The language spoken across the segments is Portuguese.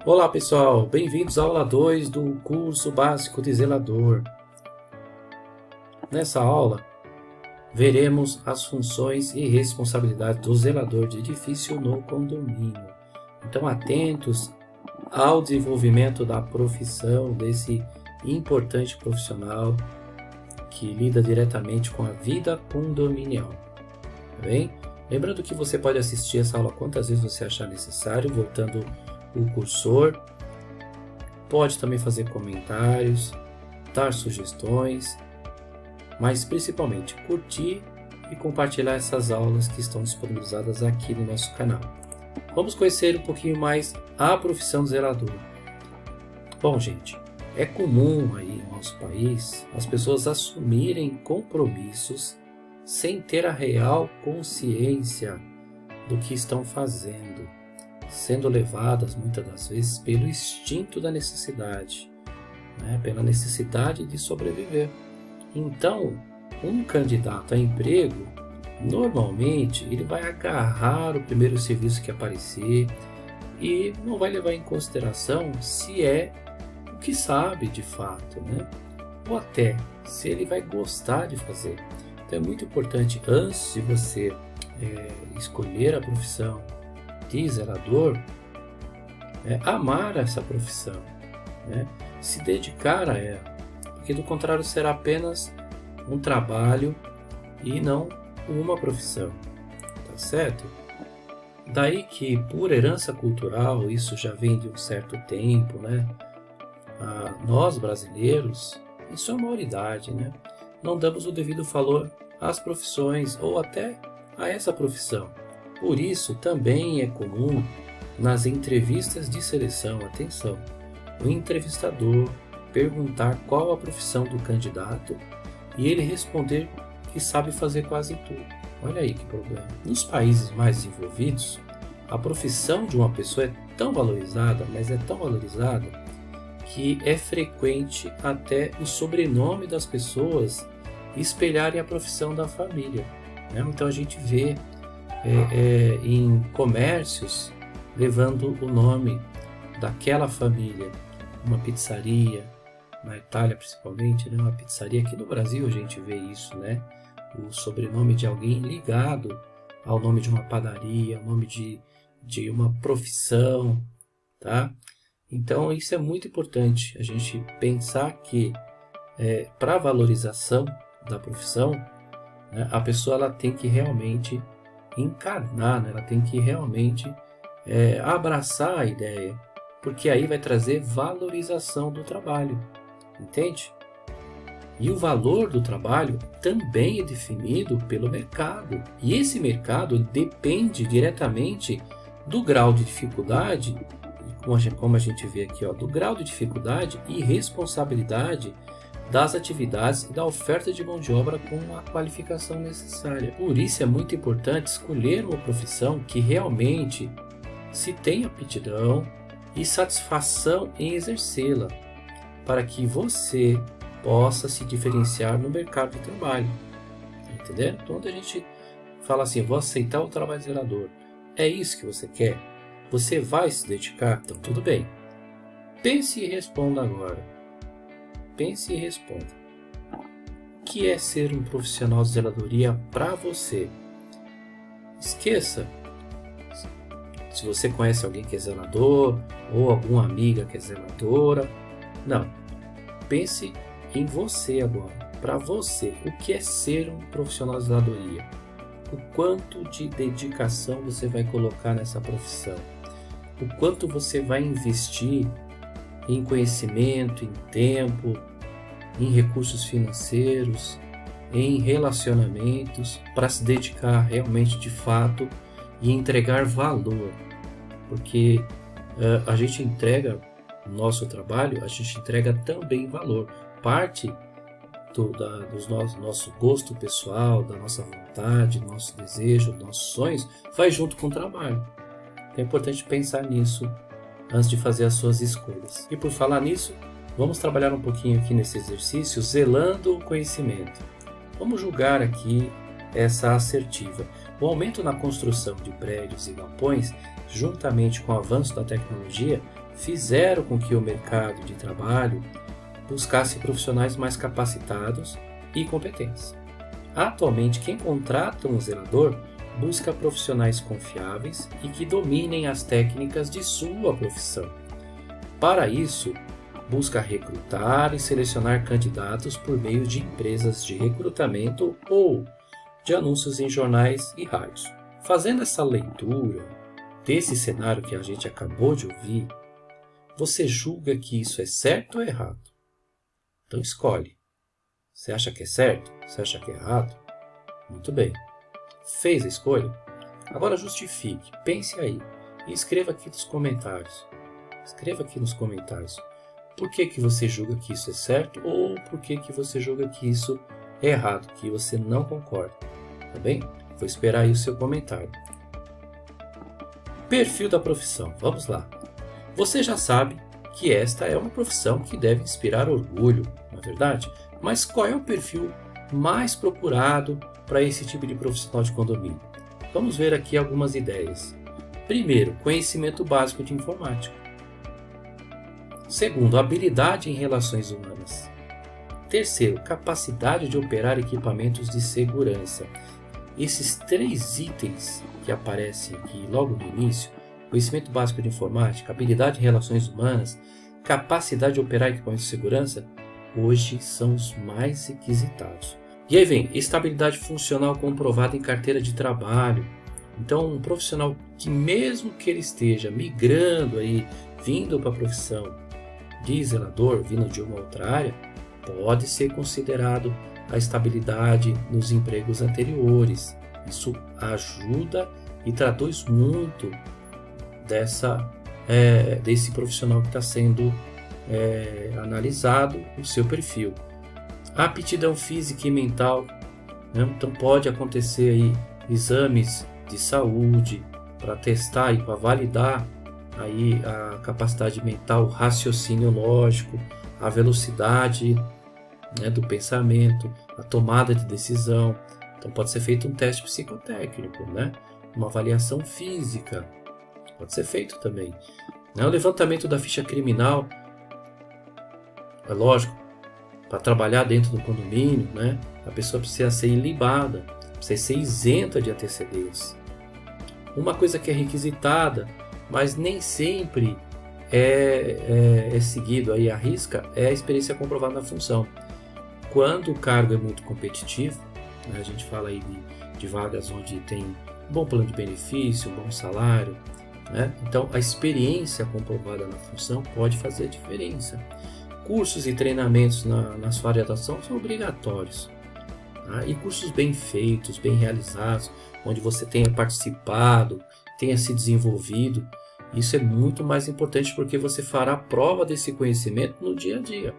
Olá pessoal, bem-vindos à aula 2 do curso básico de zelador. Nessa aula, veremos as funções e responsabilidades do zelador de edifício no condomínio. Então, atentos ao desenvolvimento da profissão desse importante profissional que lida diretamente com a vida condominial. Tá bem? Lembrando que você pode assistir essa aula quantas vezes você achar necessário, voltando o cursor, pode também fazer comentários, dar sugestões, mas principalmente curtir e compartilhar essas aulas que estão disponibilizadas aqui no nosso canal. Vamos conhecer um pouquinho mais a profissão de zelador. Bom, gente, é comum aí no nosso país as pessoas assumirem compromissos sem ter a real consciência do que estão fazendo, sendo levadas muitas das vezes pelo instinto da necessidade, pela necessidade de sobreviver. Então, um candidato a emprego, normalmente, ele vai agarrar o primeiro serviço que aparecer e não vai levar em consideração se é o que sabe de fato, ou até se ele vai gostar de fazer. Então é muito importante, antes de você escolher a profissão de zelador, amar essa profissão, se dedicar a ela, porque do contrário será apenas um trabalho e não uma profissão, tá certo? Daí que, por herança cultural, isso já vem de um certo tempo, nós brasileiros, em sua maioridade, não damos o devido valor às profissões ou até a essa profissão. Por isso, também é comum nas entrevistas de seleção, atenção, o entrevistador perguntar qual a profissão do candidato e ele responder que sabe fazer quase tudo. Olha aí que problema. Nos países mais desenvolvidos, a profissão de uma pessoa é tão valorizada, mas é tão valorizada, que é frequente até o sobrenome das pessoas espelharem a profissão da família. Então a gente vê em comércios levando o nome daquela família, uma pizzaria, na Itália principalmente, uma pizzaria. Aqui no Brasil a gente vê isso, o sobrenome de alguém ligado ao nome de uma padaria, ao nome de uma profissão, tá? Então isso é muito importante, a gente pensar que para a valorização da profissão, a pessoa ela tem que realmente encarnar, ela tem que realmente abraçar a ideia, porque aí vai trazer valorização do trabalho, entende? E o valor do trabalho também é definido pelo mercado, e esse mercado depende diretamente do grau de dificuldade, como a gente vê aqui, do grau de dificuldade e responsabilidade das atividades e da oferta de mão de obra com a qualificação necessária. Por isso é muito importante escolher uma profissão que realmente se tenha aptidão e satisfação em exercê-la, para que você possa se diferenciar no mercado de trabalho. Entendeu? Então, quando a gente fala assim, vou aceitar o trabalho de zelador, é isso que você quer? Você vai se dedicar? Então tudo bem. Pense e responda agora. Pense e responda. O que é ser um profissional de zeladoria para você? Esqueça se você conhece alguém que é zelador ou alguma amiga que é zeladora. Não. Pense em você agora. Para você, o que é ser um profissional de zeladoria? O quanto de dedicação você vai colocar nessa profissão? O quanto você vai investir em conhecimento, em tempo, em recursos financeiros, em relacionamentos, para se dedicar realmente de fato e entregar valor. Porque a gente entrega o nosso trabalho, a gente entrega também valor. Parte do nosso gosto pessoal, da nossa vontade, do nosso desejo, dos nossos sonhos, vai junto com o trabalho. É importante pensar nisso antes de fazer as suas escolhas. E por falar nisso, vamos trabalhar um pouquinho aqui nesse exercício, zelando o conhecimento. Vamos julgar aqui essa assertiva. O aumento na construção de prédios e galpões, juntamente com o avanço da tecnologia, fizeram com que o mercado de trabalho buscasse profissionais mais capacitados e competentes. Atualmente, quem contrata um zelador busca profissionais confiáveis e que dominem as técnicas de sua profissão. Para isso, busca recrutar e selecionar candidatos por meio de empresas de recrutamento ou de anúncios em jornais e rádios. Fazendo essa leitura desse cenário que a gente acabou de ouvir, você julga que isso é certo ou errado? Então escolhe. Você acha que é certo? Você acha que é errado? Muito bem. Fez a escolha? Agora justifique, pense aí e escreva aqui nos comentários. Escreva aqui nos comentários por que você julga que isso é certo ou por que você julga que isso é errado, que você não concorda. Tá bem? Vou esperar aí o seu comentário. Perfil da profissão. Vamos lá. Você já sabe que esta é uma profissão que deve inspirar orgulho, não é verdade? Mas qual é o perfil mais procurado para esse tipo de profissional de condomínio? Vamos ver aqui algumas ideias. Primeiro, conhecimento básico de informática. Segundo, habilidade em relações humanas. Terceiro, capacidade de operar equipamentos de segurança. Esses 3 itens que aparecem aqui logo no início, conhecimento básico de informática, habilidade em relações humanas, capacidade de operar equipamentos de segurança, hoje são os mais requisitados. E aí vem estabilidade funcional comprovada em carteira de trabalho. Então, um profissional que mesmo que ele esteja migrando aí, vindo para a profissão de zelador, vindo de uma outra área, pode ser considerado a estabilidade nos empregos anteriores. Isso ajuda e traduz muito desse profissional que está sendo analisado, o seu perfil. A aptidão física e mental, né? Então pode acontecer aí exames de saúde para testar e para validar aí a capacidade mental, o raciocínio lógico, a velocidade, né, do pensamento, a tomada de decisão. Então pode ser feito um teste psicotécnico, né? Uma avaliação física, pode ser feito também. O levantamento da ficha criminal, é lógico, para trabalhar dentro do condomínio, né, a pessoa precisa ser ilibada, precisa ser isenta de antecedentes. Uma coisa que é requisitada, mas nem sempre é seguido aí à risca, é a experiência comprovada na função. Quando o cargo é muito competitivo, né, a gente fala aí de vagas onde tem um bom plano de benefício, um bom salário, né? Então a experiência comprovada na função pode fazer a diferença. Cursos e treinamentos na sua área de atuação são obrigatórios, tá? E cursos bem feitos, bem realizados, onde você tenha participado, tenha se desenvolvido, isso é muito mais importante porque você fará prova desse conhecimento no dia a dia.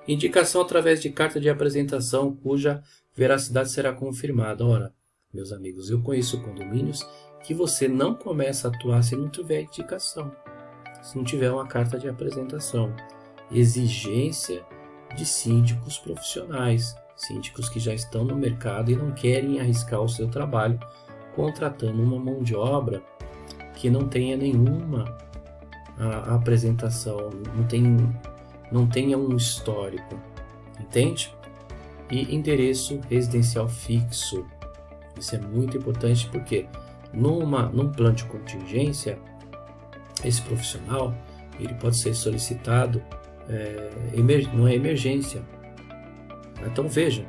Indicação através de carta de apresentação cuja veracidade será confirmada. Ora, meus amigos, eu conheço condomínios que você não começa a atuar se não tiver indicação, se não tiver uma carta de apresentação. Exigência de síndicos profissionais, síndicos que já estão no mercado e não querem arriscar o seu trabalho contratando uma mão de obra que não tenha nenhuma apresentação, não tenha um histórico, entende? E endereço residencial fixo, isso é muito importante porque num plano de contingência, esse profissional ele pode ser solicitado numa emergência. Então veja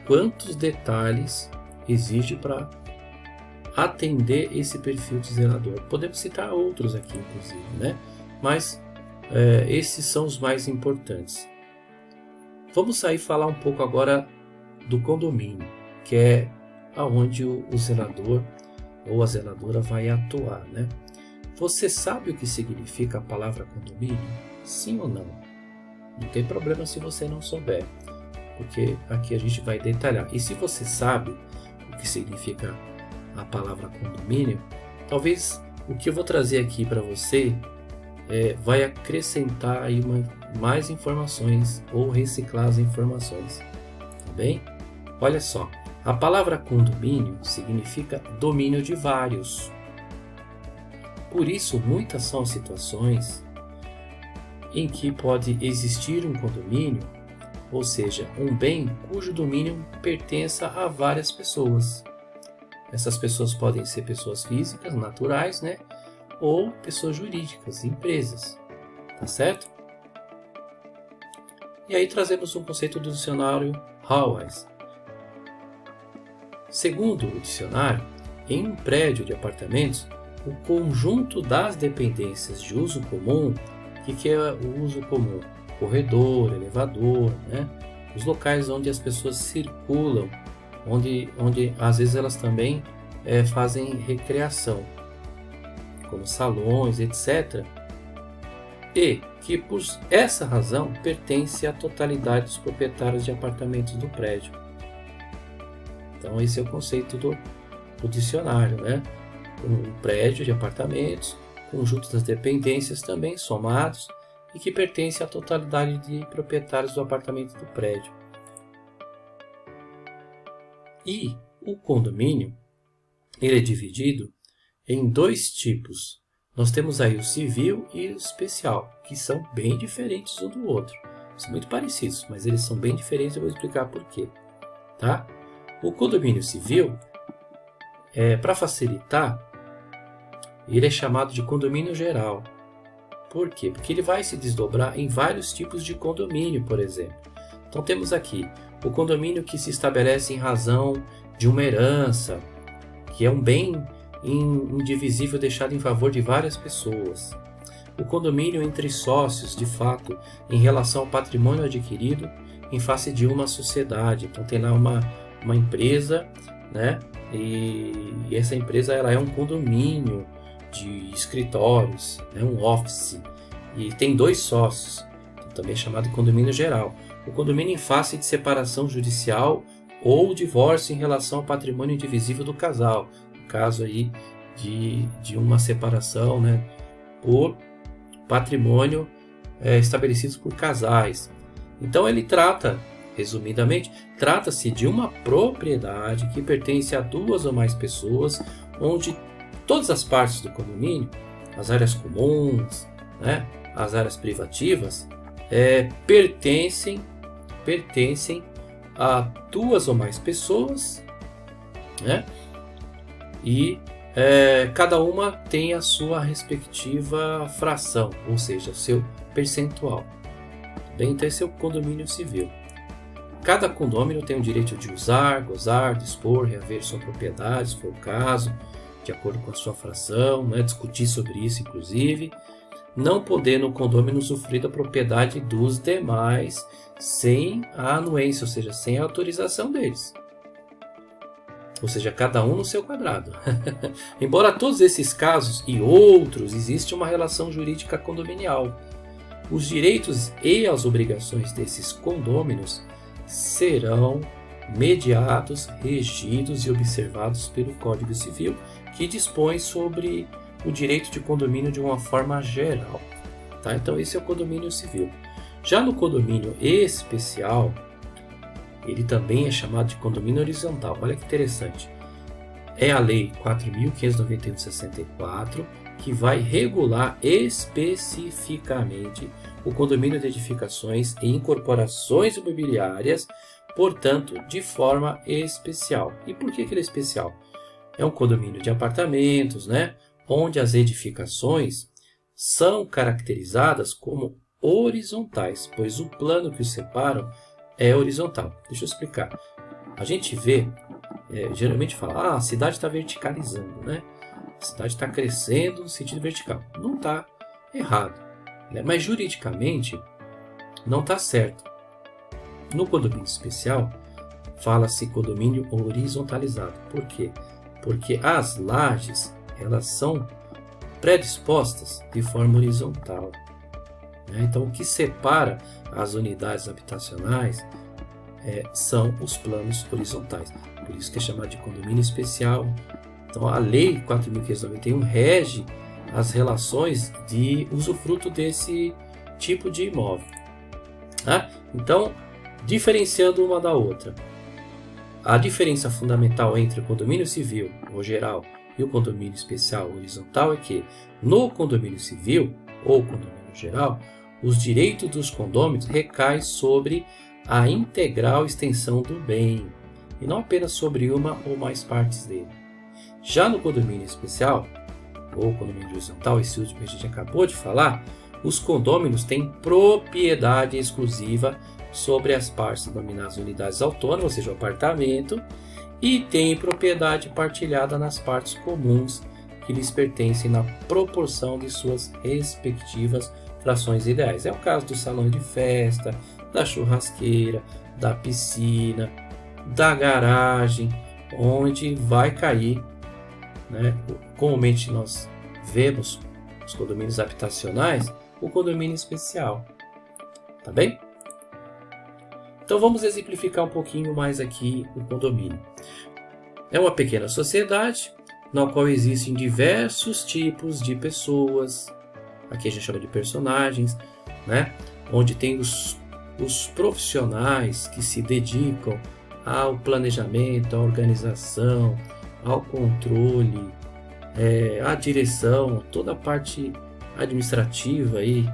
quantos detalhes exige para atender esse perfil de zelador. Podemos citar outros aqui, inclusive, né? Mas esses são os mais importantes. Vamos sair e falar um pouco agora do condomínio, que é aonde o zelador ou a zeladora vai atuar, né? Você sabe o que significa a palavra condomínio? Sim ou não? Não tem problema se você não souber, porque aqui a gente vai detalhar. E se você sabe o que significa a palavra condomínio, talvez o que eu vou trazer aqui para você vai acrescentar aí mais informações ou reciclar as informações, tá bem? Olha só, A palavra condomínio significa domínio de vários. Por isso, muitas são as situações em que pode existir um condomínio, ou seja, um bem cujo domínio pertença a várias pessoas. Essas pessoas podem ser pessoas físicas, naturais, né? Ou pessoas jurídicas, empresas. Tá certo? E aí trazemos um conceito do dicionário Howes. Segundo o dicionário, em um prédio de apartamentos, o conjunto das dependências de uso comum, o que é o uso comum? Corredor, elevador, né? Os locais onde as pessoas circulam, onde às vezes elas também fazem recreação, como salões, etc. E que por essa razão pertence à totalidade dos proprietários de apartamentos do prédio. Então esse é o conceito do dicionário, né? Um prédio de apartamentos, conjunto das dependências também somados e que pertence à totalidade de proprietários do apartamento do prédio. E o condomínio, ele é dividido em dois tipos. Nós temos aí o civil e o especial, que são bem diferentes um do outro. São muito parecidos, mas eles são bem diferentes, eu vou explicar por quê. Tá? O condomínio civil, para facilitar, ele é chamado de condomínio geral. Por quê? Porque ele vai se desdobrar em vários tipos de condomínio, por exemplo. Então temos aqui o condomínio que se estabelece em razão de uma herança, que é um bem indivisível deixado em favor de várias pessoas. O condomínio entre sócios, de fato, em relação ao patrimônio adquirido em face de uma sociedade. Então tem lá uma empresa, né? E essa empresa ela é um condomínio de escritórios, né? Um office, e tem dois sócios, também chamado de condomínio geral. O condomínio em face de separação judicial ou divórcio em relação ao patrimônio indivisível do casal, no caso aí de uma separação, né, por patrimônio estabelecidos por casais. Então ele resumidamente, trata-se de uma propriedade que pertence a duas ou mais pessoas, onde todas as partes do condomínio, as áreas comuns, né, as áreas privativas, pertencem a duas ou mais pessoas, né, e cada uma tem a sua respectiva fração, ou seja, seu percentual. Bem, então esse é o condomínio civil. Cada condômino tem o direito de usar, gozar, dispor, reaver sua propriedade, se for o caso, de acordo com a sua fração, né? Discutir sobre isso, inclusive, não podendo o condômino usufruir da propriedade dos demais sem a anuência, ou seja, sem a autorização deles. Ou seja, cada um no seu quadrado. Embora todos esses casos e outros, existe uma relação jurídica condominial. Os direitos e as obrigações desses condôminos serão mediados, regidos e observados pelo Código Civil, que dispõe sobre o direito de condomínio de uma forma geral. Tá? Então esse é o condomínio civil. Já no condomínio especial, ele também é chamado de condomínio horizontal. Olha que interessante. É a Lei 4.591 de 64 que vai regular especificamente o condomínio de edificações e incorporações imobiliárias, portanto, de forma especial. E por que ele é especial? É um condomínio de apartamentos, né, onde as edificações são caracterizadas como horizontais, pois o plano que os separam é horizontal. Deixa eu explicar. A gente vê, geralmente fala, a cidade está verticalizando, né? A cidade está crescendo no sentido vertical. Não está errado, né? Mas juridicamente não está certo. No condomínio especial, fala-se condomínio horizontalizado. Por quê? Porque as lajes elas são predispostas de forma horizontal. Né? Então, o que separa as unidades habitacionais são os planos horizontais. Por isso que é chamado de condomínio especial. Então, a Lei 4.591 rege as relações de usufruto desse tipo de imóvel. Tá? Então, diferenciando uma da outra. A diferença fundamental entre o condomínio civil, ou geral, e o condomínio especial horizontal é que, no condomínio civil, ou condomínio geral, os direitos dos condôminos recaem sobre a integral extensão do bem, e não apenas sobre uma ou mais partes dele. Já no condomínio especial, ou condomínio horizontal, esse último que a gente acabou de falar, os condôminos têm propriedade exclusiva sobre as partes denominadas unidades autônomas, ou seja, o apartamento, e têm propriedade partilhada nas partes comuns que lhes pertencem na proporção de suas respectivas frações ideais. É o caso do salão de festa, da churrasqueira, da piscina, da garagem, onde vai cair, né? Comumente nós vemos os condomínios habitacionais, o condomínio especial, tá bem? Então vamos exemplificar um pouquinho mais aqui o condomínio. É uma pequena sociedade na qual existem diversos tipos de pessoas, aqui a gente chama de personagens, né? Onde tem os profissionais que se dedicam ao planejamento, à organização, ao controle, à direção, toda a parte administrativa aí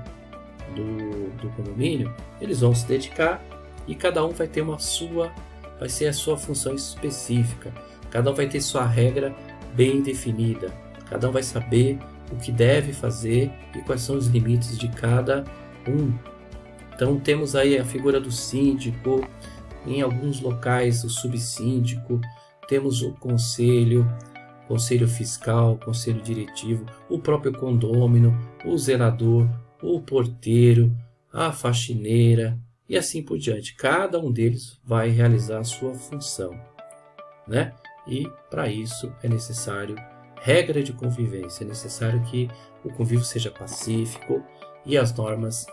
do condomínio, eles vão se dedicar e cada um vai ter vai ser a sua função específica, cada um vai ter sua regra bem definida, cada um vai saber o que deve fazer e quais são os limites de cada um. Então temos aí a figura do síndico, em alguns locais o subsíndico, temos o conselho fiscal, conselho diretivo, o próprio condômino, o zelador, o porteiro, a faxineira e assim por diante. Cada um deles vai realizar a sua função, né? E para isso é necessário regra de convivência, é necessário que o convívio seja pacífico e as normas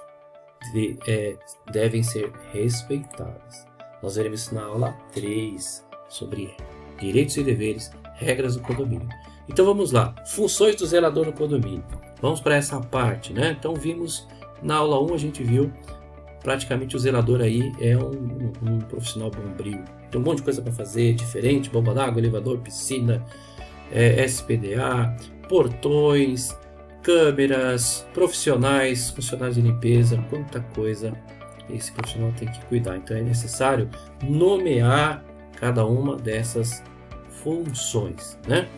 devem ser respeitadas. Nós veremos isso na aula 3 sobre direitos e deveres, regras do condomínio. Então vamos lá, funções do zelador no condomínio. Vamos para essa parte, né? Então vimos na aula 1, a gente viu praticamente o zelador aí é um profissional bombril. Tem um monte de coisa para fazer diferente, bomba d'água, elevador, piscina, SPDA, portões, câmeras, profissionais, funcionários de limpeza, quanta coisa esse profissional tem que cuidar. Então é necessário nomear cada uma dessas funções, né?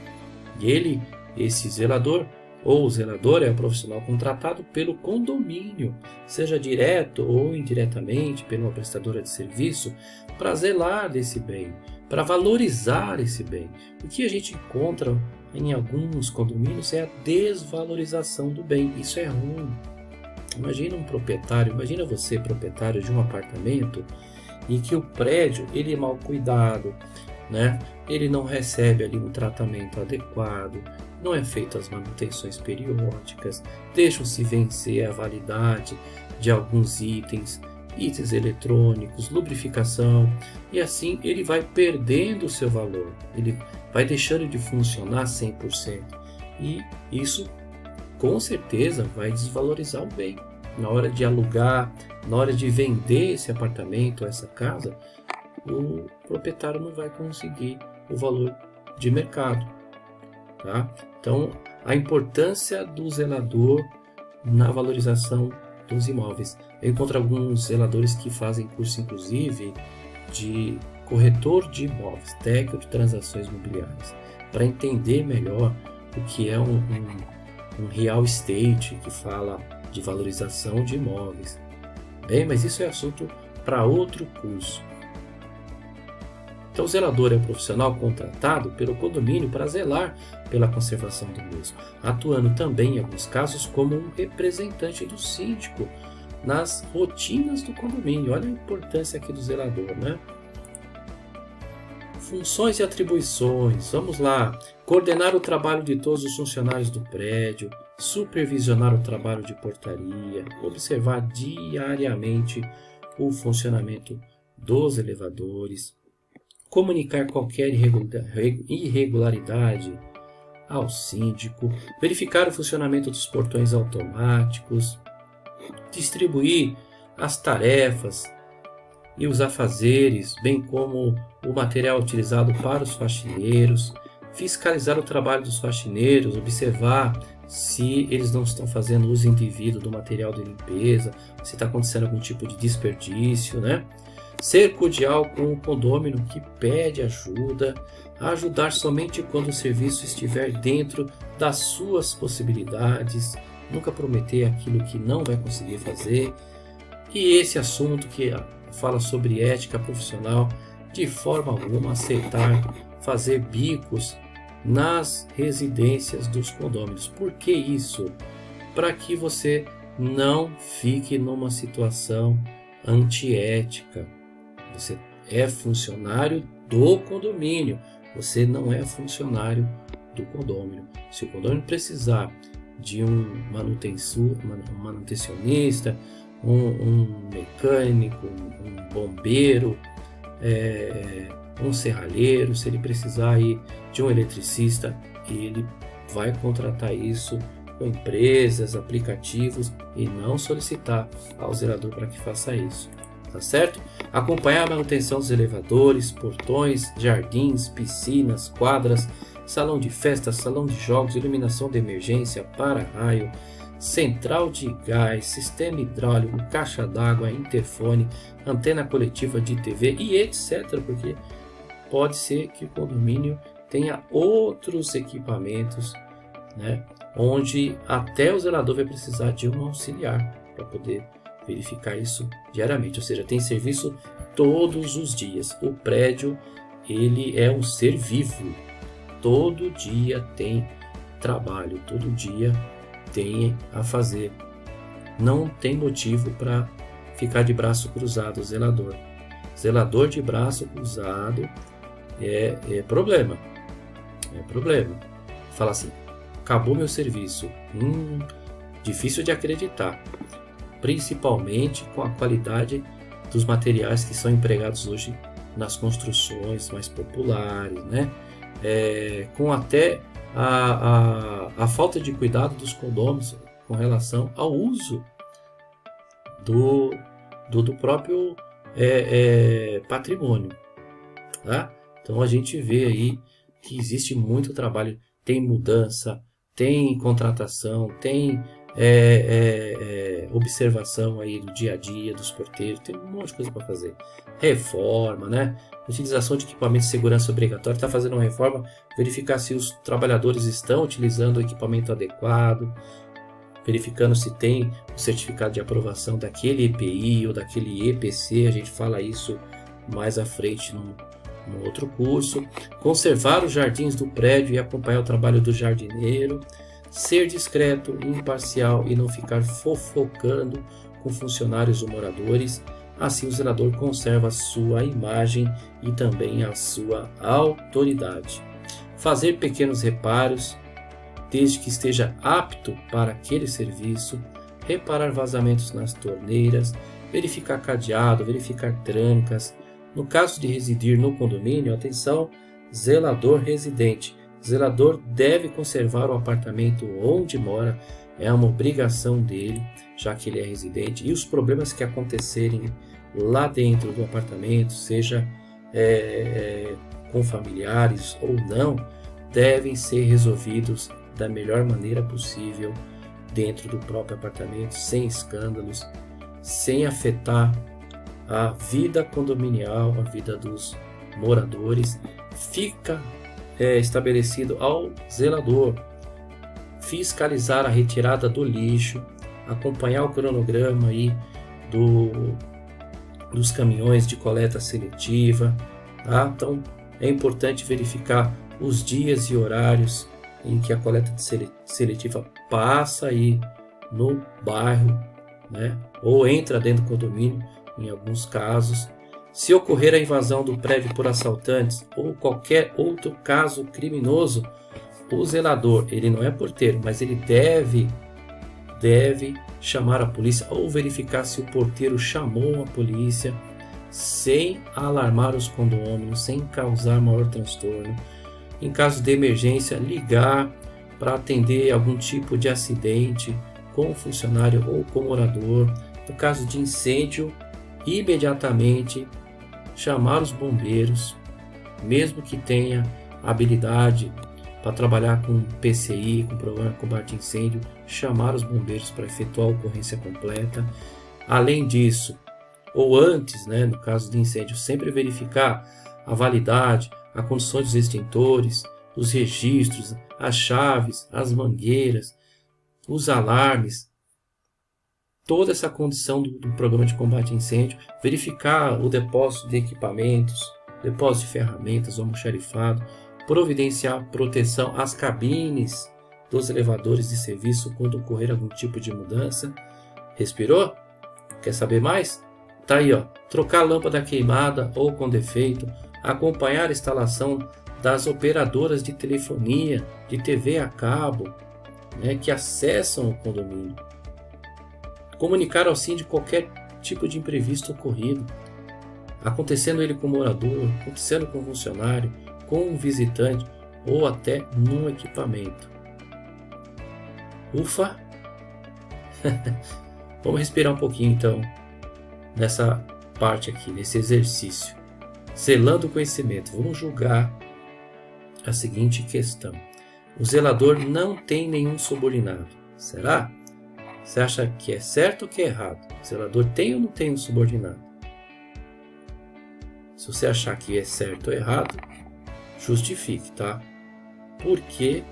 E esse zelador ou zelador é o profissional contratado pelo condomínio, seja direto ou indiretamente pela prestadora de serviço, para zelar desse bem, para valorizar esse bem. O que a gente encontra em alguns condomínios é a desvalorização do bem. Isso é ruim. Imagina você proprietário de um apartamento em que o prédio ele é mal cuidado, né? Ele não recebe ali um tratamento adequado, não é feito as manutenções periódicas, deixam-se vencer a validade de alguns itens eletrônicos, lubrificação, e assim ele vai perdendo o seu valor, ele vai deixando de funcionar 100%, e isso com certeza vai desvalorizar o bem. Na hora de alugar, na hora de vender esse apartamento, essa casa, o proprietário não vai conseguir o valor de mercado, tá? Então, a importância do zelador na valorização dos imóveis. Eu encontro alguns zeladores que fazem curso, inclusive, de corretor de imóveis, técnico de transações imobiliárias, para entender melhor o que é um real estate, que fala de valorização de imóveis. Bem, mas isso é assunto para outro curso. Então, o zelador é um profissional contratado pelo condomínio para zelar pela conservação do mesmo, atuando também, em alguns casos, como um representante do síndico nas rotinas do condomínio. Olha a importância aqui do zelador, né? Funções e atribuições. Vamos lá. Coordenar o trabalho de todos os funcionários do prédio, supervisionar o trabalho de portaria, observar diariamente o funcionamento dos elevadores, comunicar qualquer irregularidade ao síndico, verificar o funcionamento dos portões automáticos, distribuir as tarefas e os afazeres, bem como o material utilizado para os faxineiros, fiscalizar o trabalho dos faxineiros, observar se eles não estão fazendo uso indevido do material de limpeza, se está acontecendo algum tipo de desperdício, né? Ser cordial com o condômino que pede ajuda, ajudar somente quando o serviço estiver dentro das suas possibilidades, nunca prometer aquilo que não vai conseguir fazer. E esse assunto que fala sobre ética profissional, de forma alguma aceitar fazer bicos nas residências dos condôminos. Por que isso? Para que você não fique numa situação antiética. Você é funcionário do condomínio, você não é funcionário do condomínio. Se o condomínio precisar de um manutencionista, um mecânico, um bombeiro, um serralheiro, se ele precisar aí de um eletricista, ele vai contratar isso com empresas, aplicativos e não solicitar ao zelador para que faça isso, tá certo? Acompanhar a manutenção dos elevadores, portões, jardins, piscinas, quadras, salão de festa, salão de jogos, iluminação de emergência, para-raio, central de gás, sistema hidráulico, caixa d'água, interfone, antena coletiva de TV e etc. Porque pode ser que o condomínio tenha outros equipamentos, né, onde até o zelador vai precisar de um auxiliar para poder verificar isso diariamente. Ou seja, tem serviço todos os dias. O prédio, ele é um ser vivo. Todo dia tem trabalho, todo dia tem a fazer. Não tem motivo para ficar de braço cruzado o zelador. Zelador de braço cruzado é problema. É problema. Fala assim, acabou meu serviço. Difícil de acreditar. Principalmente com a qualidade dos materiais que são empregados hoje nas construções mais populares, né? Com até a falta de cuidado dos condôminos com relação ao uso do próprio patrimônio, tá? Então a gente vê aí que existe muito trabalho, tem mudança, tem contratação, tem observação aí do dia a dia dos porteiros, tem um monte de coisa para fazer. Reforma, né? Utilização de equipamento de segurança obrigatório, está fazendo uma reforma, verificar se os trabalhadores estão utilizando o equipamento adequado, verificando se tem o certificado de aprovação daquele EPI ou daquele EPC, a gente fala isso mais à frente no outro curso. Conservar os jardins do prédio e acompanhar o trabalho do jardineiro. Ser discreto, imparcial e não ficar fofocando com funcionários ou moradores. Assim o zelador conserva a sua imagem e também a sua autoridade. Fazer pequenos reparos, desde que esteja apto para aquele serviço. Reparar vazamentos nas torneiras. Verificar cadeado, verificar trancas. No caso de residir no condomínio, atenção, zelador residente. Zelador deve conservar o apartamento onde mora, é uma obrigação dele, já que ele é residente. E os problemas que acontecerem lá dentro do apartamento, seja com familiares ou não, devem ser resolvidos da melhor maneira possível dentro do próprio apartamento, sem escândalos, sem afetar a vida condominial, a vida dos moradores. Fica estabelecido ao zelador fiscalizar a retirada do lixo, acompanhar o cronograma aí dos caminhões de coleta seletiva, tá? Então é importante verificar os dias e horários em que a coleta seletiva passa aí no bairro, né? Ou entra dentro do condomínio em alguns casos. Se ocorrer a invasão do prédio por assaltantes ou qualquer outro caso criminoso, o zelador, ele não é porteiro, mas ele deve chamar a polícia ou verificar se o porteiro chamou a polícia sem alarmar os condôminos, sem causar maior transtorno. Em caso de emergência, ligar para atender algum tipo de acidente com o funcionário ou com o morador. No caso de incêndio, imediatamente chamar os bombeiros, mesmo que tenha habilidade para trabalhar com PCI, com programa de combate a incêndio, chamar os bombeiros para efetuar a ocorrência completa. Além disso, ou antes, no caso de incêndio, sempre verificar a validade, a condição dos extintores, os registros, as chaves, as mangueiras, os alarmes, toda essa condição do programa de combate a incêndio, verificar o depósito de equipamentos, depósito de ferramentas, almoxarifado, providenciar proteção às cabines dos elevadores de serviço quando ocorrer algum tipo de mudança. Respirou? Quer saber mais? Tá aí, ó. Trocar lâmpada queimada ou com defeito, acompanhar a instalação das operadoras de telefonia, de TV a cabo, que acessam o condomínio. Comunicar ao síndico qualquer tipo de imprevisto ocorrido, acontecendo ele com o morador, acontecendo com o funcionário, com um visitante ou até num equipamento. Ufa! Vamos respirar um pouquinho então nessa parte aqui, nesse exercício. Zelando o conhecimento. Vamos julgar a seguinte questão. O zelador não tem nenhum subordinado. Será? Você acha que é certo ou que é errado? O zelador tem ou não tem um subordinado? Se você achar que é certo ou errado, justifique, tá? Por que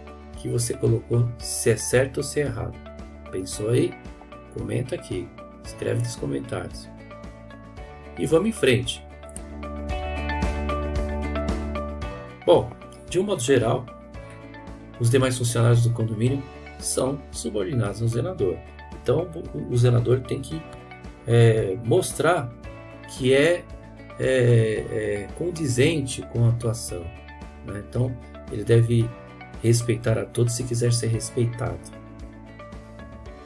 você colocou se é certo ou se é errado? Pensou aí? Comenta aqui. Escreve nos comentários. E vamos em frente. Bom, de um modo geral, os demais funcionários do condomínio são subordinados ao zelador. Então, o zelador tem que mostrar que é condizente com a atuação. Então, ele deve respeitar a todos se quiser ser respeitado.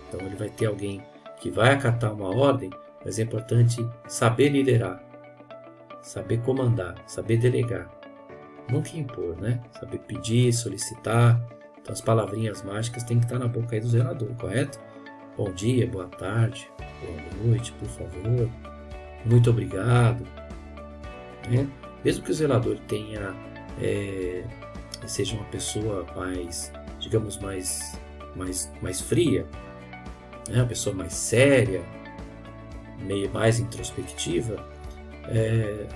Então, ele vai ter alguém que vai acatar uma ordem, mas é importante saber liderar, saber comandar, saber delegar. Nunca impor, Saber pedir, solicitar. Então, as palavrinhas mágicas têm que estar na boca aí do zelador, correto? Bom dia, boa tarde, boa noite, por favor, muito obrigado. Mesmo que o zelador tenha, seja uma pessoa mais, digamos, mais fria, uma pessoa mais séria, meio mais introspectiva,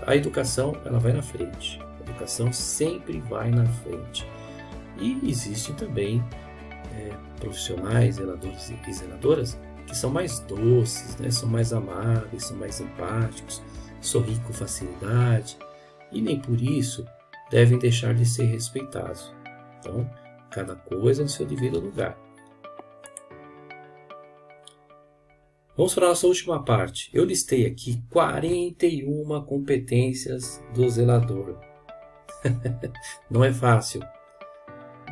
a educação ela vai na frente. A educação sempre vai na frente. E existem também profissionais, zeladores e zeladoras que são mais doces, são mais amáveis, são mais empáticos, sorriem com facilidade e nem por isso devem deixar de ser respeitados. Então, cada coisa no seu devido lugar. Vamos para a nossa última parte. Eu listei aqui 41 competências do zelador. Não é fácil,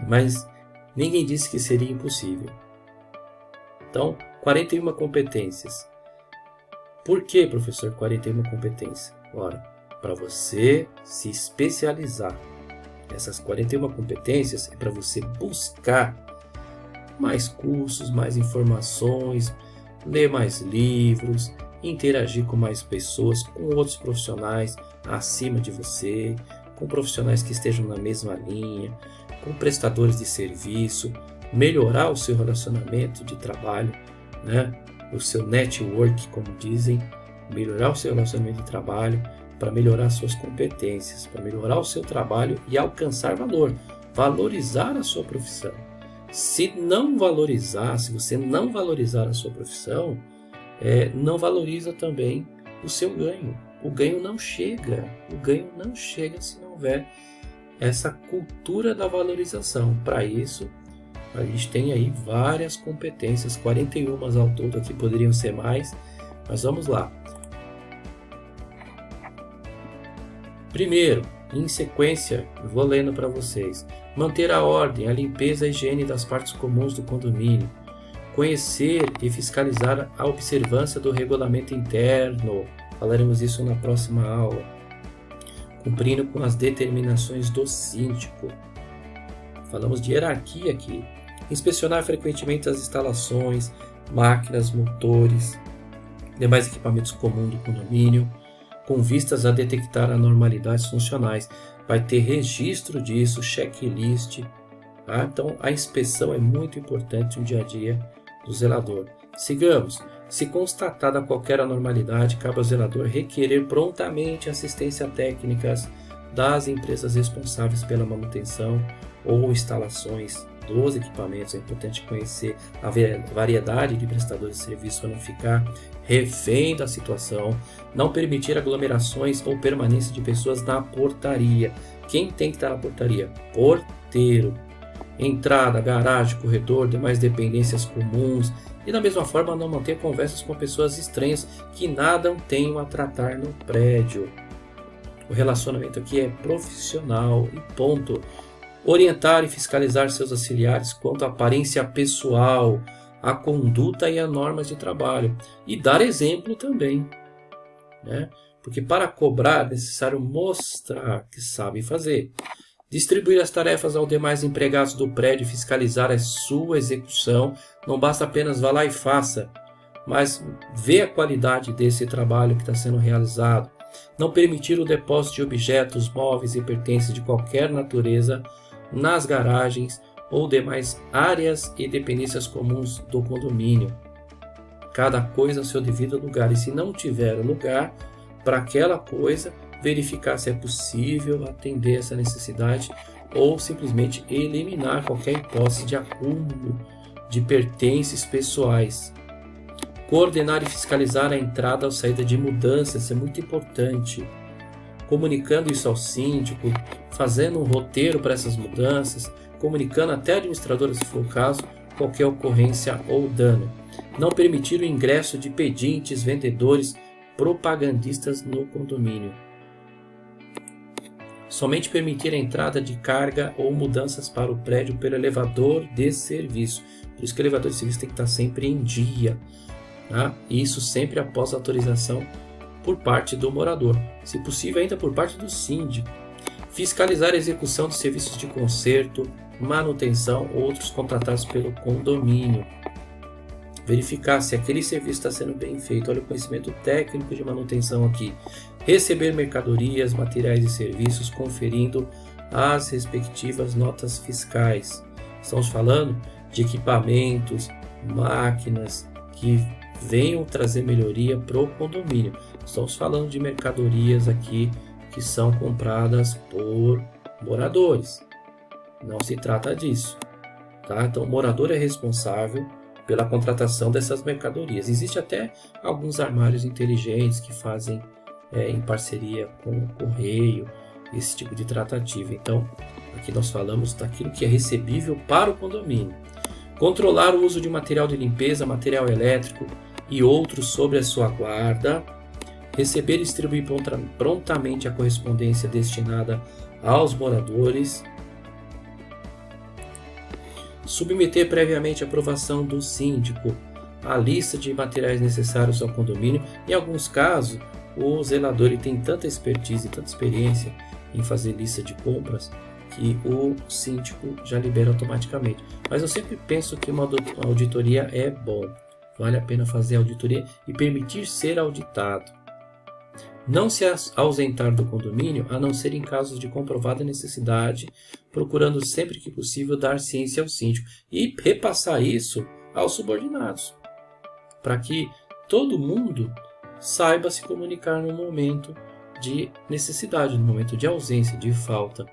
mas ninguém disse que seria impossível. Então, 41 competências. Por que, professor, 41 competências? Ora, para você se especializar. Essas 41 competências é para você buscar mais cursos, mais informações, ler mais livros, interagir com mais pessoas, com outros profissionais acima de você, com profissionais que estejam na mesma linha, com prestadores de serviço, melhorar o seu relacionamento de trabalho, o seu network, como dizem, melhorar o seu relacionamento de trabalho para melhorar suas competências, para melhorar o seu trabalho e alcançar valor, valorizar a sua profissão. Se você não valorizar a sua profissão, não valoriza também o seu ganho. O ganho não chega se não houver essa cultura da valorização. Para isso, a gente tem aí várias competências, 41 ao todo, aqui poderiam ser mais, mas vamos lá. Primeiro, em sequência, eu vou lendo para vocês. Manter a ordem, a limpeza e a higiene das partes comuns do condomínio. Conhecer e fiscalizar a observância do regulamento interno. Falaremos isso na próxima aula. Cumprindo com as determinações do síndico. Falamos de hierarquia aqui. Inspecionar frequentemente as instalações, máquinas, motores. demais equipamentos comuns do condomínio, com vistas a detectar anormalidades funcionais. Vai ter registro disso, checklist. Tá? Então, a inspeção é muito importante no dia a dia do zelador. Sigamos. Se constatada qualquer anormalidade, cabe ao zelador requerer prontamente assistência técnica das empresas responsáveis pela manutenção ou instalações dos equipamentos. É importante conhecer a variedade de prestadores de serviço para não ficar refém da situação. Não permitir aglomerações ou permanência de pessoas na portaria. Quem tem que estar na portaria? Porteiro. Entrada, garagem, corredor, demais dependências comuns. E da mesma forma não manter conversas com pessoas estranhas que nada tenham a tratar no prédio. O relacionamento aqui é profissional e ponto. Orientar e fiscalizar seus auxiliares quanto à aparência pessoal, a conduta e as normas de trabalho. E dar exemplo também, né? Porque para cobrar é necessário mostrar que sabem fazer. Distribuir as tarefas aos demais empregados do prédio e fiscalizar a sua execução. Não basta apenas vá lá e faça, mas vê a qualidade desse trabalho que está sendo realizado. Não permitir o depósito de objetos, móveis e pertences de qualquer natureza nas garagens ou demais áreas e dependências comuns do condomínio. Cada coisa no seu devido lugar. E se não tiver lugar para aquela coisa, verificar se é possível atender essa necessidade ou simplesmente eliminar qualquer hipótese de acúmulo de pertences pessoais. Coordenar e fiscalizar a entrada ou saída de mudanças, isso é muito importante. Comunicando isso ao síndico, fazendo um roteiro para essas mudanças, comunicando até a administradora, se for o caso, qualquer ocorrência ou dano. Não permitir o ingresso de pedintes, vendedores, propagandistas no condomínio. Somente permitir a entrada de carga ou mudanças para o prédio pelo elevador de serviço. Por isso que o elevador de serviço tem que estar sempre em dia. Tá? E isso sempre após autorização por parte do morador. Se possível, ainda por parte do síndico. Fiscalizar a execução de serviços de conserto, manutenção ou outros contratados pelo condomínio. Verificar se aquele serviço está sendo bem feito. Olha o conhecimento técnico de manutenção aqui. Receber mercadorias, materiais e serviços, conferindo as respectivas notas fiscais. Estamos falando de equipamentos, máquinas que venham trazer melhoria para o condomínio. Estamos falando de mercadorias aqui que são compradas por moradores. Não se trata disso. Tá? Então, o morador é responsável pela contratação dessas mercadorias. Existe até alguns armários inteligentes que fazem em parceria com o correio, esse tipo de tratativa. Então, aqui nós falamos daquilo que é recebível para o condomínio. Controlar o uso de material de limpeza, material elétrico e outros sobre a sua guarda. Receber e distribuir prontamente a correspondência destinada aos moradores. Submeter previamente a aprovação do síndico a lista de materiais necessários ao condomínio. Em alguns casos, o zelador ele tem tanta expertise e tanta experiência em fazer lista de compras que o síndico já libera automaticamente. Mas eu sempre penso que uma auditoria é bom. Vale a pena fazer a auditoria e permitir ser auditado. Não se ausentar do condomínio, a não ser em casos de comprovada necessidade, procurando sempre que possível dar ciência ao síndico e repassar isso aos subordinados, para que todo mundo saiba se comunicar no momento de necessidade, no momento de ausência, de falta.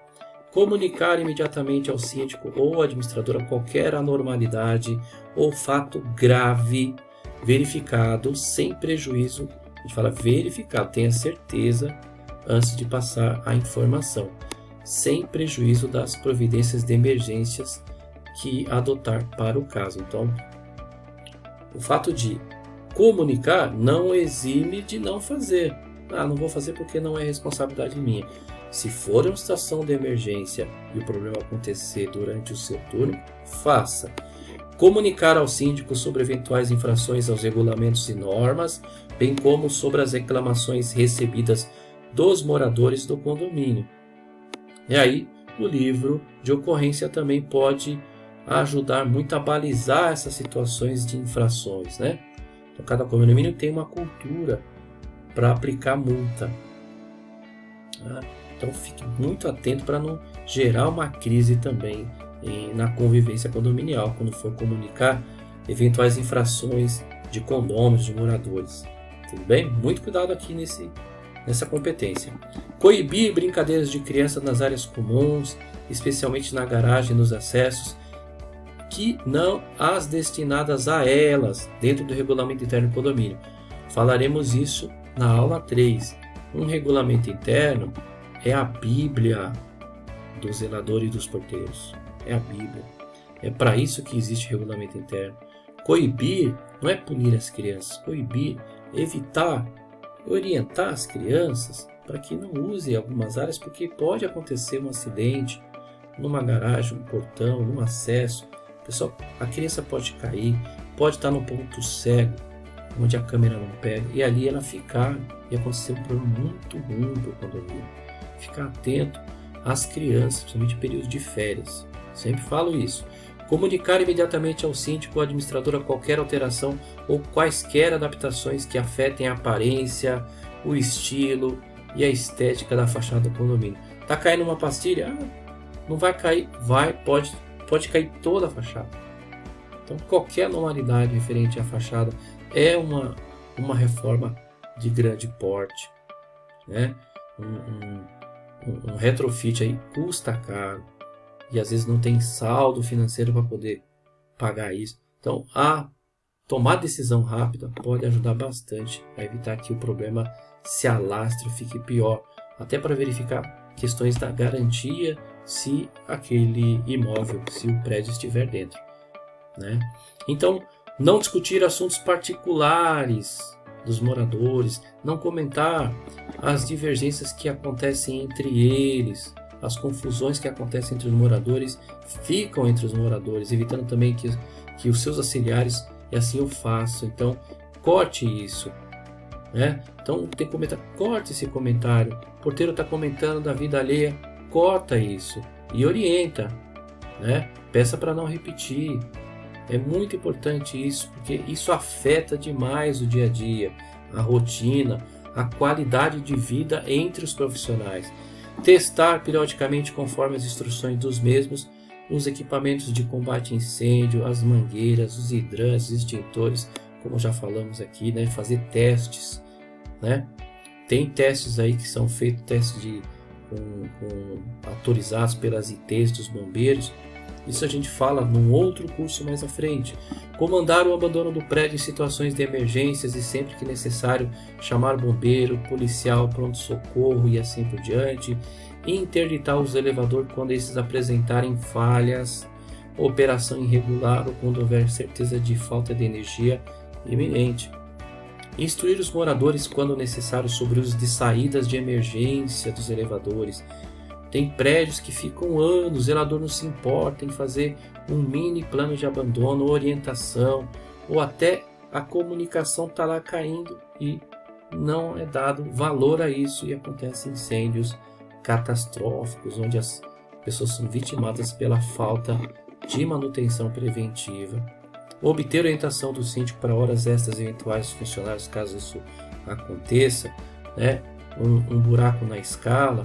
Comunicar imediatamente ao síndico ou administradora qualquer anormalidade ou fato grave verificado sem prejuízo. A gente fala verificado, tenha certeza antes de passar a informação, sem prejuízo das providências de emergências que adotar para o caso. Então, o fato de comunicar não exime de não fazer. Não vou fazer porque não é responsabilidade minha. Se for uma situação de emergência e o problema acontecer durante o seu turno, faça. Comunicar ao síndico sobre eventuais infrações aos regulamentos e normas, bem como sobre as reclamações recebidas dos moradores do condomínio. E aí, o livro de ocorrência também pode ajudar muito a balizar essas situações de infrações, né? Então, cada condomínio tem uma cultura para aplicar multa. Tá? Então, fique muito atento para não gerar uma crise também na convivência condominial, quando for comunicar eventuais infrações de condôminos, de moradores. Tudo bem? Muito cuidado aqui nessa competência. Coibir brincadeiras de crianças nas áreas comuns, especialmente na garagem e nos acessos, que não as destinadas a elas, dentro do regulamento interno do condomínio. Falaremos isso na aula 3. Um regulamento interno é a Bíblia do zelador e dos porteiros. É a Bíblia. É para isso que existe regulamento interno. Coibir não é punir as crianças. Coibir, evitar, orientar as crianças para que não usem algumas áreas, porque pode acontecer um acidente numa garagem, um portão, num acesso. Pessoal, a criança pode cair, pode estar no ponto cego, onde a câmera não pega, e ali ela ficar e acontecer um problema muito ruim para o condomínio. Ficar atento às crianças, principalmente em períodos de férias. Sempre falo isso. Comunicar imediatamente ao síndico ou administrador qualquer alteração ou quaisquer adaptações que afetem a aparência, o estilo e a estética da fachada do condomínio. Tá caindo uma pastilha? Não vai cair, pode cair toda a fachada. Então, qualquer anormalidade referente à fachada é uma reforma de grande porte, né? Um retrofit aí custa caro e às vezes não tem saldo financeiro para poder pagar isso. Então, tomar decisão rápida pode ajudar bastante a evitar que o problema se alastre, fique pior, até para verificar questões da garantia se aquele imóvel, se o prédio estiver dentro, né? Então, não discutir assuntos particulares dos moradores, não comentar as divergências que acontecem entre eles, as confusões que acontecem entre os moradores, ficam entre os moradores, evitando também que os seus auxiliares e assim o façam. Então, corte isso, né? Então, tem que comentar, corte esse comentário. O porteiro está comentando da vida alheia, corta isso e orienta, né? Peça para não repetir. É muito importante isso, porque isso afeta demais o dia a dia, a rotina, a qualidade de vida entre os profissionais. Testar periodicamente, conforme as instruções dos mesmos, os equipamentos de combate a incêndio, as mangueiras, os hidrantes, os extintores, como já falamos aqui, né? Fazer testes, né? Tem testes aí que são feitos, testes autorizados pelas ITs dos bombeiros. Isso a gente fala num outro curso mais à frente. Comandar o abandono do prédio em situações de emergências e sempre que necessário chamar bombeiro, policial, pronto-socorro e assim por diante. Interditar os elevadores quando esses apresentarem falhas, operação irregular ou quando houver certeza de falta de energia iminente. Instruir os moradores quando necessário sobre o uso de saídas de emergência dos elevadores. Tem prédios que ficam anos, o zelador não se importa em fazer um mini plano de abandono, orientação, ou até a comunicação está lá caindo e não é dado valor a isso e acontecem incêndios catastróficos, onde as pessoas são vitimadas pela falta de manutenção preventiva. Obter orientação do síndico para horas extras eventuais dos funcionários, caso isso aconteça, né? Um buraco na escala,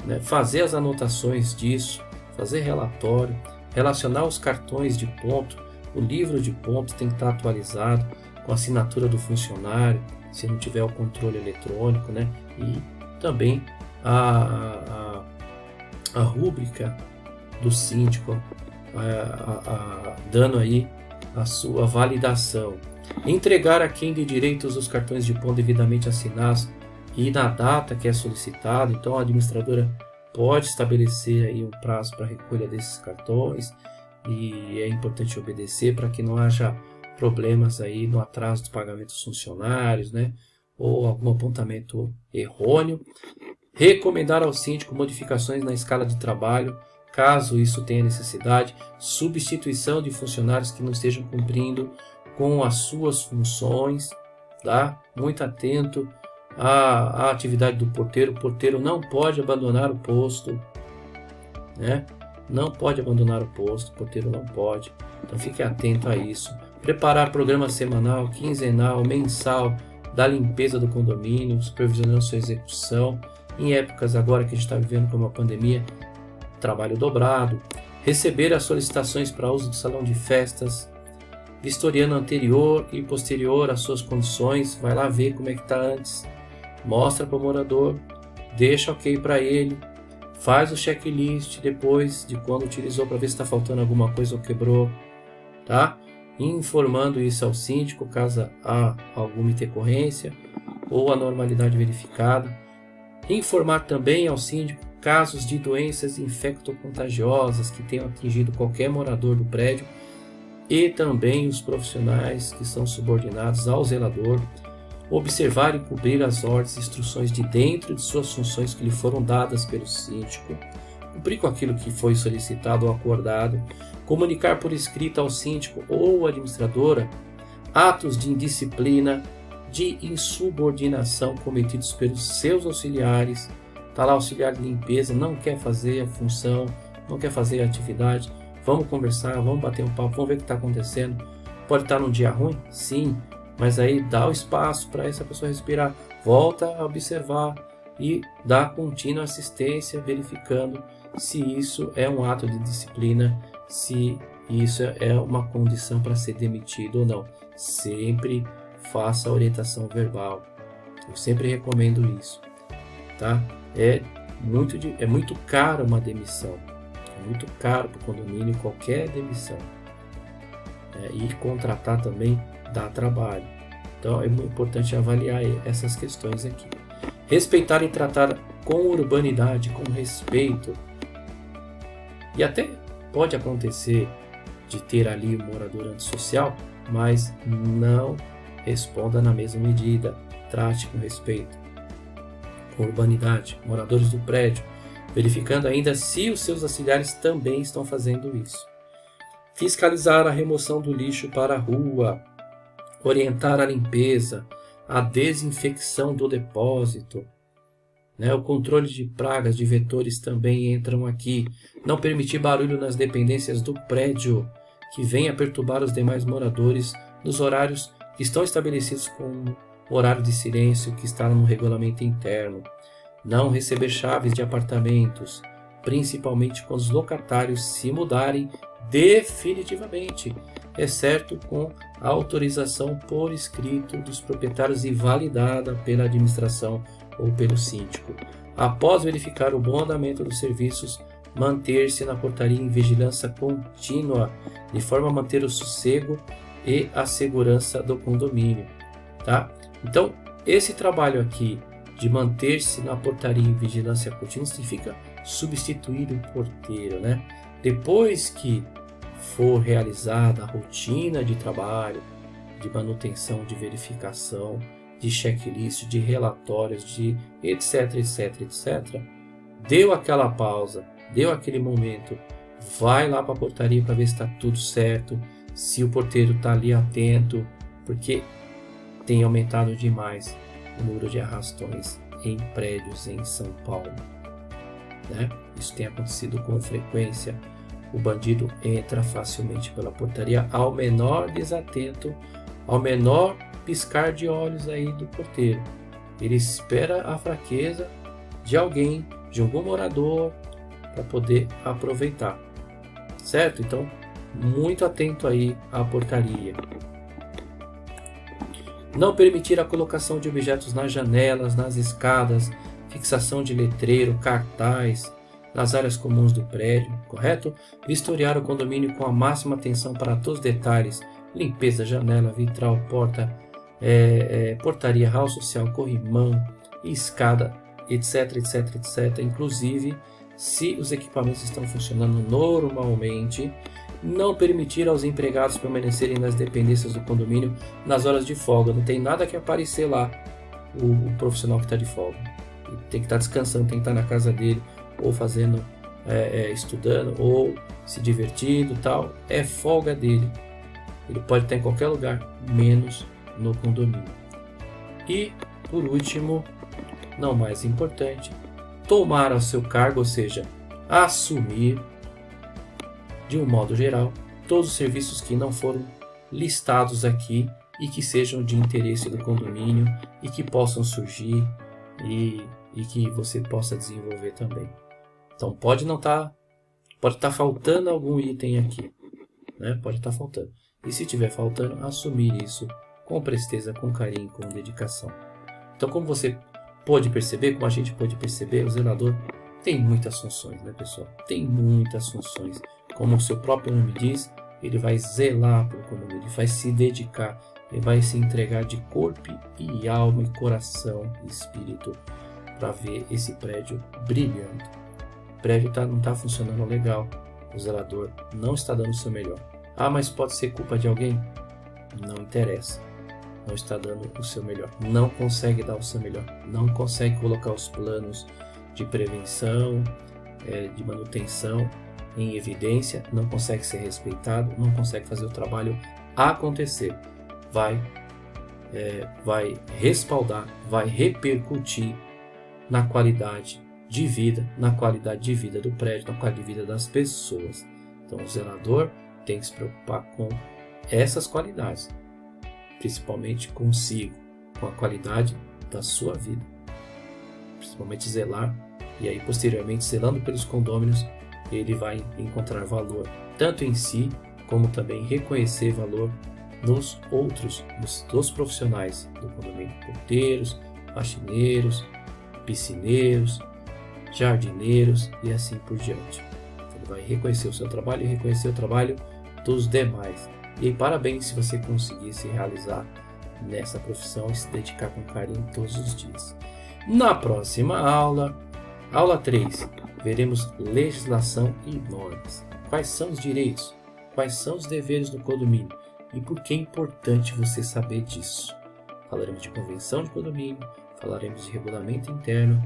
né? Fazer as anotações disso, fazer relatório, relacionar os cartões de ponto, o livro de pontos tem que estar atualizado com a assinatura do funcionário, se não tiver o controle eletrônico, né? E também a rúbrica do síndico, dando aí a sua validação. Entregar a quem de direitos os cartões de ponto devidamente assinados e na data que é solicitado. Então a administradora pode estabelecer aí um prazo para recolha desses cartões e é importante obedecer para que não haja problemas aí no atraso dos pagamentos dos funcionários, né? Ou algum apontamento errôneo. Recomendar ao síndico modificações na escala de trabalho, caso isso tenha necessidade, substituição de funcionários que não estejam cumprindo com as suas funções, tá? Muito atento à atividade do porteiro. O porteiro não pode abandonar o posto, né? Não pode abandonar o posto, o porteiro não pode. Então fique atento a isso. preparar programa semanal, quinzenal, mensal da limpeza do condomínio, supervisionando sua execução. Em épocas agora que a gente está vivendo como a pandemia, trabalho dobrado. Receber as solicitações para uso do salão de festas, vistoriando anterior e posterior às suas condições. Vai lá ver como é que está antes, mostra para o morador, deixa ok para ele, faz o checklist depois de quando utilizou para ver se está faltando alguma coisa ou quebrou, tá? Informando isso ao síndico caso há alguma intercorrência ou anormalidade verificada. Informar também ao síndico casos de doenças infectocontagiosas que tenham atingido qualquer morador do prédio e também os profissionais que são subordinados ao zelador. Observar e cumprir as ordens e instruções de dentro de suas funções que lhe foram dadas pelo síndico. Cumprir com aquilo que foi solicitado ou acordado. Comunicar por escrito ao síndico ou administradora atos de indisciplina, de insubordinação cometidos pelos seus auxiliares. Está lá auxiliar de limpeza, não quer fazer a função, não quer fazer a atividade. Vamos conversar, vamos bater um papo, vamos ver o que está acontecendo. Pode estar num dia ruim? Sim, mas aí dá o espaço para essa pessoa respirar. Volta a observar e dá contínua assistência, verificando se isso é um ato de disciplina, se isso é uma condição para ser demitido ou não. Sempre faça a orientação verbal. Eu sempre recomendo isso, tá? É muito caro uma demissão. É muito caro para o condomínio qualquer demissão. E contratar também dá trabalho. Então é muito importante avaliar essas questões aqui. Respeitar e tratar com urbanidade, com respeito. E até pode acontecer de ter ali um morador antissocial, mas não responda na mesma medida. Trate com respeito, com urbanidade, moradores do prédio, verificando ainda se os seus auxiliares também estão fazendo isso. Fiscalizar a remoção do lixo para a rua, orientar a limpeza, a desinfecção do depósito, o controle de pragas, de vetores também entram aqui. Não permitir barulho nas dependências do prédio que venha perturbar os demais moradores nos horários que estão estabelecidos com o horário de silêncio que está no regulamento interno. Não receber chaves de apartamentos, principalmente quando os locatários se mudarem definitivamente, exceto com a autorização por escrito dos proprietários e validada pela administração ou pelo síndico. Após verificar o bom andamento dos serviços, manter-se na portaria em vigilância contínua, de forma a manter o sossego e a segurança do condomínio, tá? Então, esse trabalho aqui de manter-se na portaria em vigilância contínua significa substituir o porteiro, né? Depois que for realizada a rotina de trabalho, de manutenção, de verificação, de checklist, de relatórios, de etc, deu aquela pausa, deu aquele momento, vai lá para a portaria para ver se está tudo certo, se o porteiro está ali atento, porque tem aumentado demais o número de arrastões em prédios em São Paulo, né? Isso tem acontecido com frequência. O bandido entra facilmente pela portaria ao menor desatento, ao menor piscar de olhos aí do porteiro. Ele espera a fraqueza de alguém, de algum morador, para poder aproveitar, certo? Então, muito atento aí à portaria. Não permitir a colocação de objetos nas janelas, nas escadas, fixação de letreiro, cartaz, nas áreas comuns do prédio, correto? Vistoriar o condomínio com a máxima atenção para todos os detalhes, limpeza, janela, vitral, porta, portaria, hall social, corrimão, escada, etc, inclusive se os equipamentos estão funcionando normalmente. Não permitir aos empregados permanecerem nas dependências do condomínio nas horas de folga. Não tem nada que aparecer lá o profissional que está de folga. Ele tem que estar descansando, tem que estar na casa dele, ou fazendo, estudando, ou se divertindo, tal. É folga dele. Ele pode estar em qualquer lugar, menos no condomínio. E, por último, não mais importante, tomar ao seu cargo, ou seja, assumir, de um modo geral, todos os serviços que não foram listados aqui e que sejam de interesse do condomínio e que possam surgir e que você possa desenvolver também. Então pode estar faltando algum item aqui, né? Pode estar faltando. E se estiver faltando, assumir isso com presteza, com carinho, com dedicação. Então, como você pode perceber, como a gente pode perceber, o zelador tem muitas funções, né, pessoal? Tem muitas funções. Como o seu próprio nome diz, ele vai zelar pelo condomínio, ele vai se dedicar, ele vai se entregar de corpo e alma e coração e espírito para ver esse prédio brilhando. O prédio não está funcionando legal, o zelador não está dando o seu melhor. Ah, mas pode ser culpa de alguém? Não interessa. Não está dando o seu melhor. Não consegue dar o seu melhor. Não consegue colocar os planos de prevenção, de manutenção em evidência. Não consegue ser respeitado. Não consegue fazer o trabalho acontecer. Vai respaldar, vai repercutir na qualidade de vida, do prédio, na qualidade de vida das pessoas. Então o zelador tem que se preocupar com essas qualidades, principalmente consigo, com a qualidade da sua vida, principalmente zelar, e aí posteriormente zelando pelos condôminos, ele vai encontrar valor tanto em si, como também reconhecer valor nos outros, dos profissionais do condomínio, porteiros, faxineiros, piscineiros, jardineiros e assim por diante. Ele vai reconhecer o seu trabalho e reconhecer o trabalho dos demais. E parabéns se você conseguir se realizar nessa profissão e se dedicar com carinho todos os dias. Na próxima aula, aula 3, veremos legislação e normas. Quais são os direitos? Quais são os deveres do condomínio? E por que é importante você saber disso? Falaremos de convenção de condomínio, falaremos de regulamento interno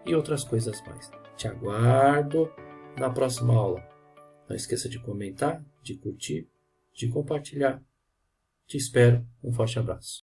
e outras coisas mais. Te aguardo na próxima aula. Não esqueça de comentar, de curtir, de compartilhar. Te espero. Um forte abraço.